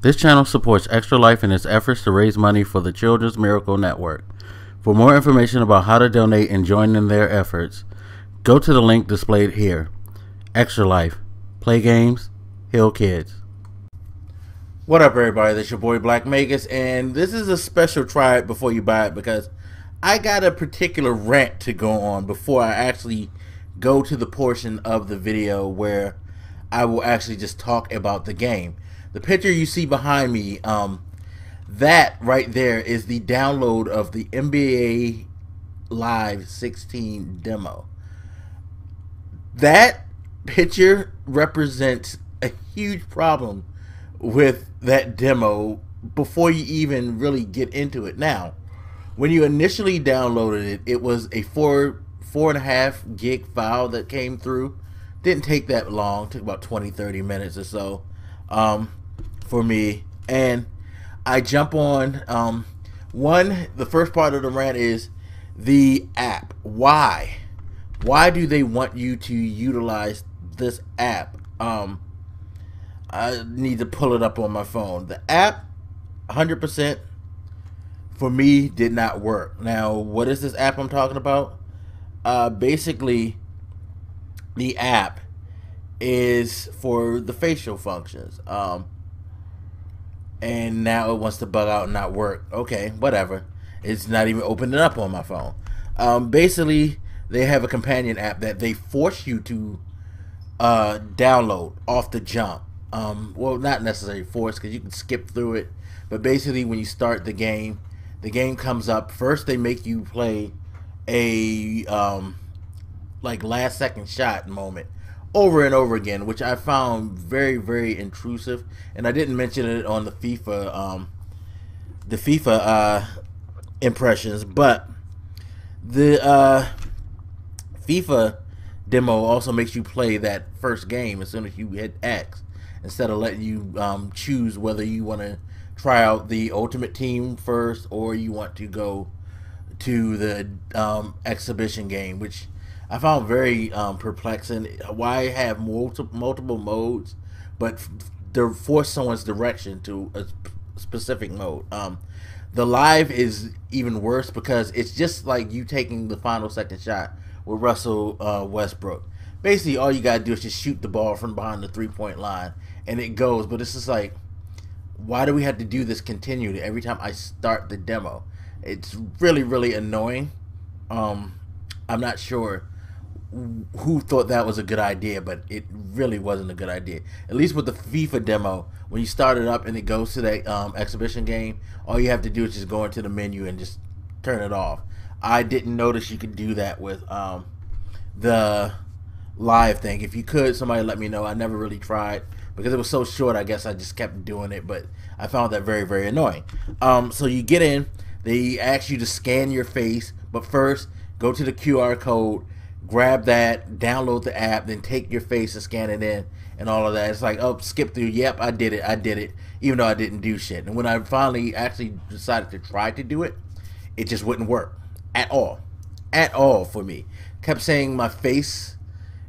This channel supports Extra Life in its efforts to raise money for the Children's Miracle Network. For more information about how to donate and join in their efforts, go to the link displayed here. Extra Life. Play games, heal kids. What up, everybody? This is your boy Black Magus, and this is a special try it before you buy it because I got a particular rant to go on before I actually go to the portion of the video where I will actually just talk about the game. The picture you see behind me, that right there is the download of the NBA Live 16 demo. That picture represents a huge problem with that demo before you even really get into it. Now, when you initially downloaded it, it was a 4.5 gig file that came through. Didn't take that long, took about 20-30 minutes or so for me. And I jump on the first part of the rant is the app. Why do they want you to utilize this app? I need to pull it up on my phone. The app 100% for me did not work. Now, what is this app I'm talking about? Basically, the app is for the facial functions. And now it wants to bug out and not work. Okay, whatever. It's not even opening up on my phone. Basically, they have a companion app that they force you to download off the jump. Well, not necessarily forced because you can skip through it. But basically, when you start the game comes up. First, they make you play a like last second shot moment over and over again, which I found very, very intrusive. And I didn't mention it on the FIFA impressions, but the FIFA demo also makes you play that first game as soon as you hit X, instead of letting you choose whether you want to try out the Ultimate Team first or you want to go to the exhibition game, which I found very perplexing. Why have multiple modes, but force someone's direction to a specific mode? The live is even worse because it's just like you taking the final second shot with Russell Westbrook. Basically, all you gotta do is just shoot the ball from behind the 3-point line, and it goes. But it's just like, why do we have to do this continually every time I start the demo? It's really, really annoying. I'm not sure who thought that was a good idea, but it really wasn't a good idea. At least with the FIFA demo, when you start it up and it goes to that exhibition game, all you have to do is just go into the menu and just turn it off. I didn't notice you could do that with the live thing. If you could, somebody let me know. I never really tried because it was so short. I guess I just kept doing it, but I found that very, very annoying. So you get in, they ask you to scan your face, but first go to the QR code, grab that, download the app, then take your face and scan it in and all of that. It's like, oh, skip through. Yep, I did it, even though I didn't do shit. And when I finally actually decided to try to do it, it just wouldn't work at all for me. Kept saying my face,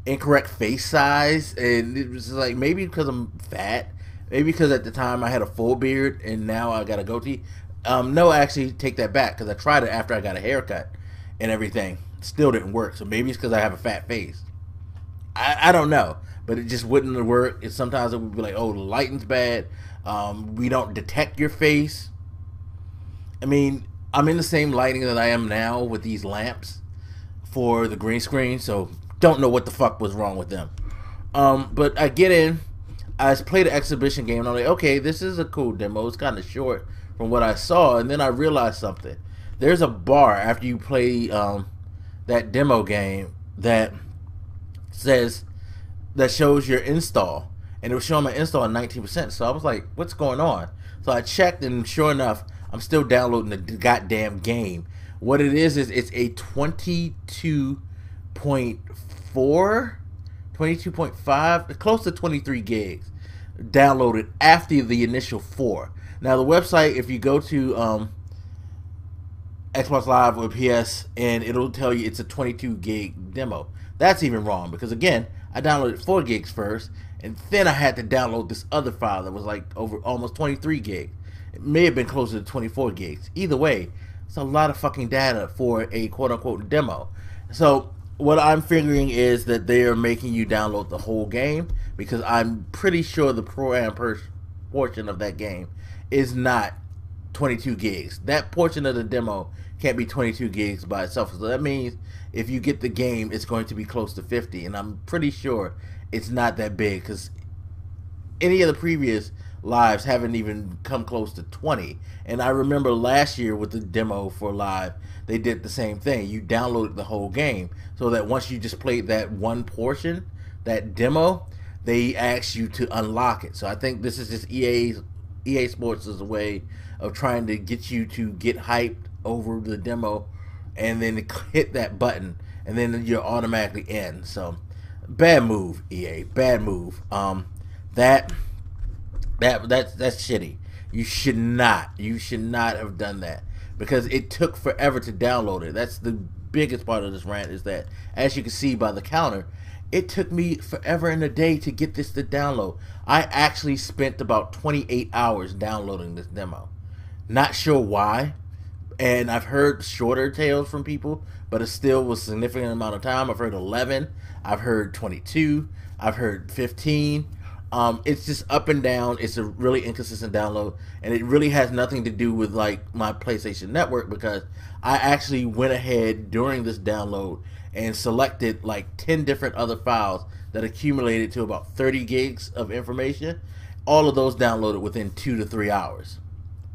incorrect face size, and it was like, maybe because I'm fat, maybe because at the time I had a full beard and now I got a goatee. No, actually take that back, because I tried it after I got a haircut and everything. Still didn't work. So maybe it's because I have a fat face. I don't know, but it just wouldn't work. Sometimes it would be like, oh, the lighting's bad. We don't detect your face. I mean, I'm in the same lighting that I am now with these lamps for the green screen, so don't know what the fuck was wrong with them. But I get in, I play the exhibition game, and I'm like, okay, this is a cool demo. It's kind of short from what I saw, and then I realized something. There's a bar after you play that demo game that shows your install, and it was showing my install at 19%. So I was like, what's going on? So I checked, and sure enough, I'm still downloading the goddamn game. What it is it's a 22.5, close to 23 gigs downloaded after the initial 4. Now the website, if you go to Xbox Live or PS, and it'll tell you it's a 22 gig demo. That's even wrong, because again, I downloaded 4 gigs first, and then I had to download this other file that was like over almost 23 gigs. It may have been closer to 24 gigs. Either way, it's a lot of fucking data for a quote-unquote demo. So what I'm figuring is that they are making you download the whole game, because I'm pretty sure the pro-am portion of that game is not 22 gigs. That portion of the demo can't be 22 gigs by itself. So that means if you get the game, it's going to be close to 50, and I'm pretty sure it's not that big, because any of the previous lives haven't even come close to 20. And I remember last year with the demo for live, they did the same thing. You downloaded the whole game, so that once you just played that one portion, that demo, they asked you to unlock it. So I think this is just EA Sports' way of trying to get you to get hyped over the demo, and then hit that button, and then you're automatically in. So bad move, EA, bad move. That's shitty. You should not have done that, because it took forever to download it. That's the biggest part of this rant, is that, as you can see by the counter, it took me forever in a day to get this to download. I actually spent about 28 hours downloading this demo. Not sure why, and I've heard shorter tales from people, but it still was a significant amount of time. I've heard 11, I've heard 22, I've heard 15. It's just up and down. It's a really inconsistent download, and it really has nothing to do with like my PlayStation Network, because I actually went ahead during this download and selected like 10 different other files that accumulated to about 30 gigs of information. All of those downloaded within 2 to 3 hours.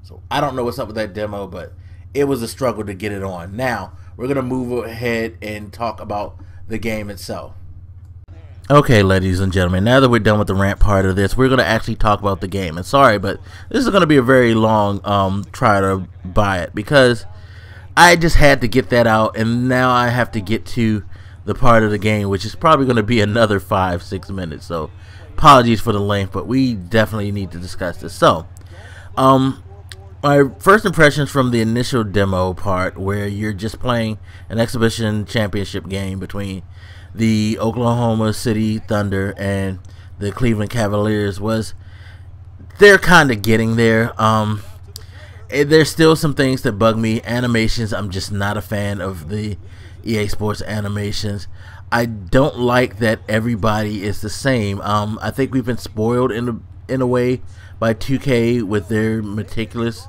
So I don't know what's up with that demo, but it was a struggle to get it on. Now we're gonna move ahead and talk about the game itself. Okay, ladies and gentlemen, now that we're done with the rant part of this, we're going to actually talk about the game. And sorry, but this is going to be a very long try to buy it, because I just had to get that out, and now I have to get to the part of the game, which is probably going to be another 5-6 minutes. So apologies for the length, but we definitely need to discuss this. So my first impressions from the initial demo part, where you're just playing an exhibition championship game between the Oklahoma City Thunder and the Cleveland Cavaliers, was they're kind of getting there. There's still some things that bug me. Animations, I'm just not a fan of the EA Sports animations. I don't like that everybody is the same. I think we've been spoiled in a way by 2K with their meticulous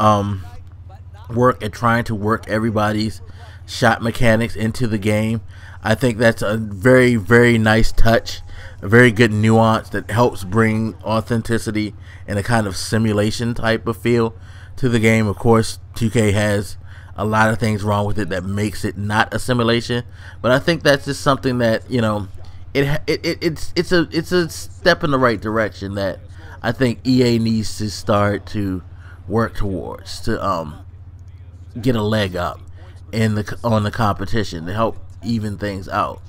work at trying to work everybody's shot mechanics into the game. I think that's a very, very nice touch, a very good nuance that helps bring authenticity and a kind of simulation type of feel to the game. Of course, 2K has a lot of things wrong with it that makes it not a simulation, but I think that's just something that, you know, it's a step in the right direction that I think EA needs to start to work towards, to get a leg up on the competition, to help even things out.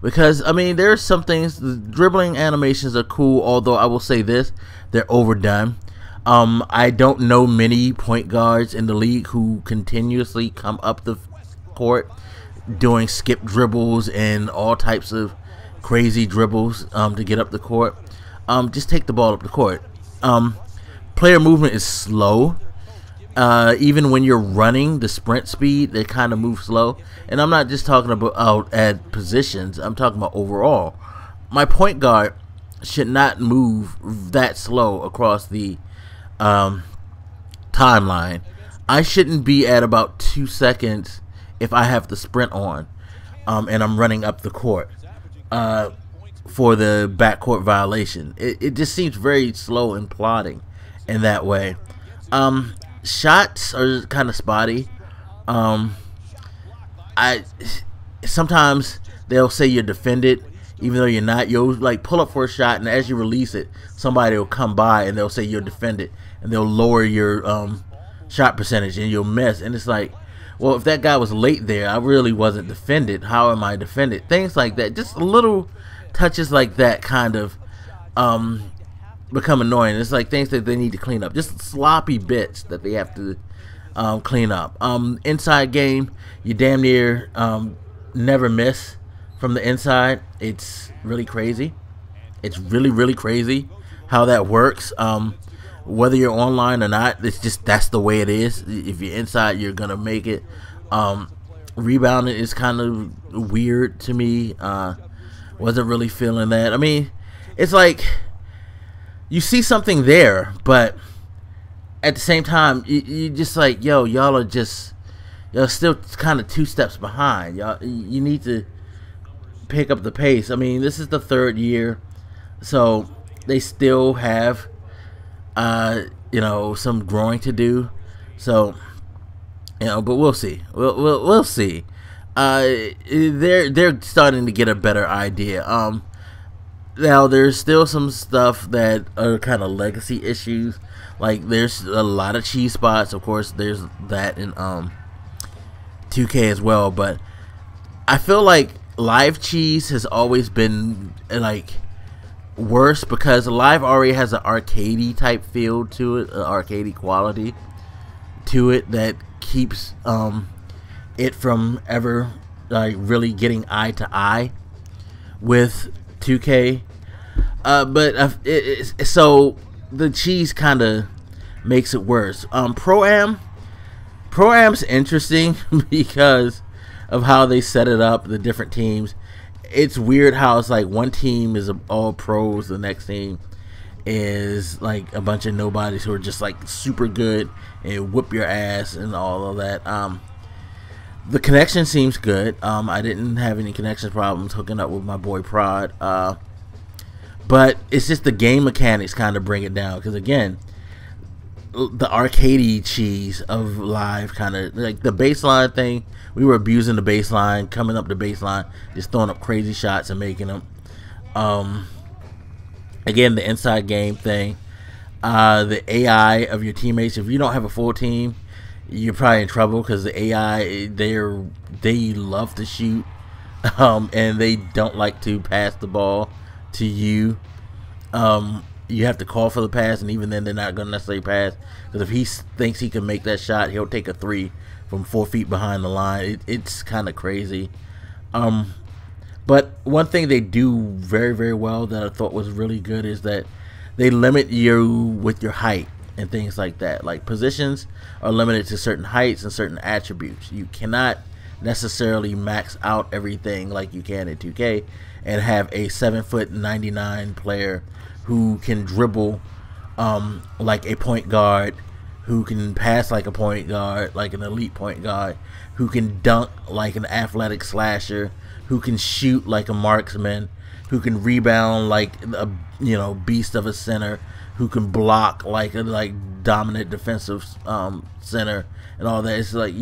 Because I mean, there's some things, the dribbling animations are cool, although I will say this, they're overdone. I don't know many point guards in the league who continuously come up the court doing skip dribbles and all types of crazy dribbles to get up the court. Just take the ball up the court. Player movement is slow. Even when you're running, the sprint speed, they kind of move slow. And I'm not just talking about at positions, I'm talking about overall. My point guard should not move that slow across the timeline. I shouldn't be at about 2 seconds if I have the sprint on and I'm running up the court for the backcourt violation. It just seems very slow and plodding in that way. Shots are kind of spotty. Sometimes they'll say you're defended even though you're not. You'll like pull up for a shot, and as you release it, somebody will come by and they'll say you're defended, and they'll lower your shot percentage, and you'll miss. And it's like, well, if that guy was late there, I really wasn't defended. How am I defended? Things like that, just little touches like that kind of become annoying. It's like things that they need to clean up, just sloppy bits that they have to clean up. Inside game, you damn near never miss from the inside, it's really crazy. It's really crazy how that works. Whether you're online or not, it's just that's the way it is. If you're inside, you're gonna make it. Rebounding is kind of weird to me. Wasn't really feeling that. I mean, it's like you see something there, but at the same time, you just like, yo, y'all still kind of 2 steps behind. You need to pick up the pace. I mean, this is the 3rd year, so they still have some growing to do. So, but we'll see. We'll see. They're starting to get a better idea. Now there's still some stuff that are kind of legacy issues. Like there's a lot of cheese spots. Of course, there's that in 2K as well. But I feel like live cheese has always been like worse because live already has an arcadey type feel to it, an arcadey quality to it that keeps it from ever like really getting eye to eye with 2K. So the cheese kind of makes it worse. Pro-Am's interesting because of how they set it up, the different teams. It's weird how it's like one team is all pros, the next team is like a bunch of nobodies who are just like super good and whip your ass and all of that. The connection seems good. I didn't have any connection problems hooking up with my boy Prod. But it's just the game mechanics kind of bring it down because again, the arcadey cheese of live kind of like the baseline thing. We were abusing the baseline, coming up the baseline, just throwing up crazy shots and making them. Again, the inside game thing, the AI of your teammates. If you don't have a full team, you're probably in trouble because the AI they love to shoot, and they don't like to pass the ball to you. You have to call for the pass, and even then they're not going to necessarily pass because if he thinks he can make that shot, he'll take a 3 from 4 feet behind the line. It's kind of crazy. But one thing they do very well that I thought was really good is that they limit you with your height and things like that. Like positions are limited to certain heights and certain attributes. You cannot necessarily max out everything like you can in 2K and have a 7'99" player who can dribble like a point guard, who can pass like a point guard, like an elite point guard, who can dunk like an athletic slasher, who can shoot like a marksman, who can rebound like a beast of a center, who can block like a dominant defensive center and all that. It's like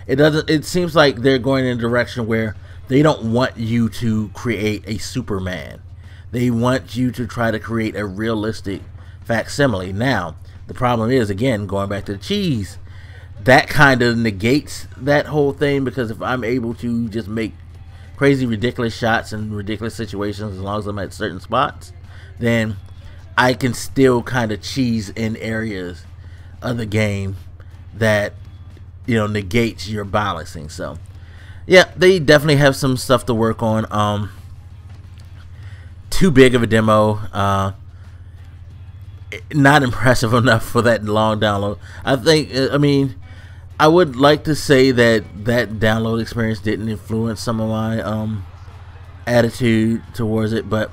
it seems like they're going in a direction where they don't want you to create a Superman. They want you to try to create a realistic facsimile. Now, the problem is, again, going back to the cheese, that kind of negates that whole thing because if I'm able to just make crazy, ridiculous shots in ridiculous situations as long as I'm at certain spots, then I can still kind of cheese in areas of the game that, negates your balancing. So, yeah, they definitely have some stuff to work on. Too big of a demo. Not impressive enough for that long download. I would like to say that download experience didn't influence some of my attitude towards it, but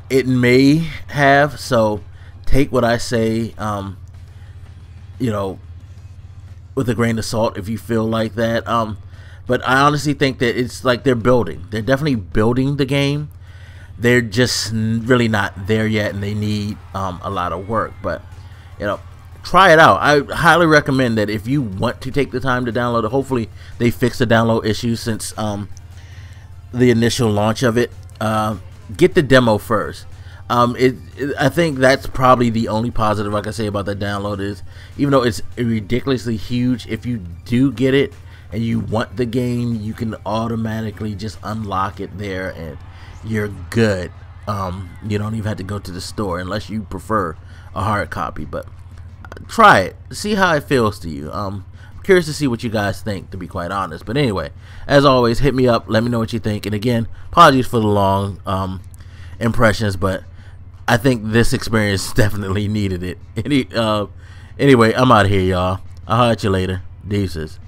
it may have. So take what I say, with a grain of salt if you feel like that. But I honestly think that it's like they're definitely building the game. They're just really not there yet, and they need a lot of work. But try it out. I highly recommend that if you want to take the time to download it. Hopefully they fix the download issue since the initial launch of it. Get the demo first. I think that's probably the only positive I can say about the download is, even though it's ridiculously huge, if you do get it and you want the game, you can automatically just unlock it there and you're good. You don't even have to go to the store unless you prefer a hard copy, but try it, see how it feels to you. Of curious to see what you guys think, to be quite honest. But anyway, as always, hit me up, let me know what you think. And again, apologies for the long impressions, but I think this experience definitely needed it. Anyway, I'm out of here, y'all. I'll holler at you later. Deuces.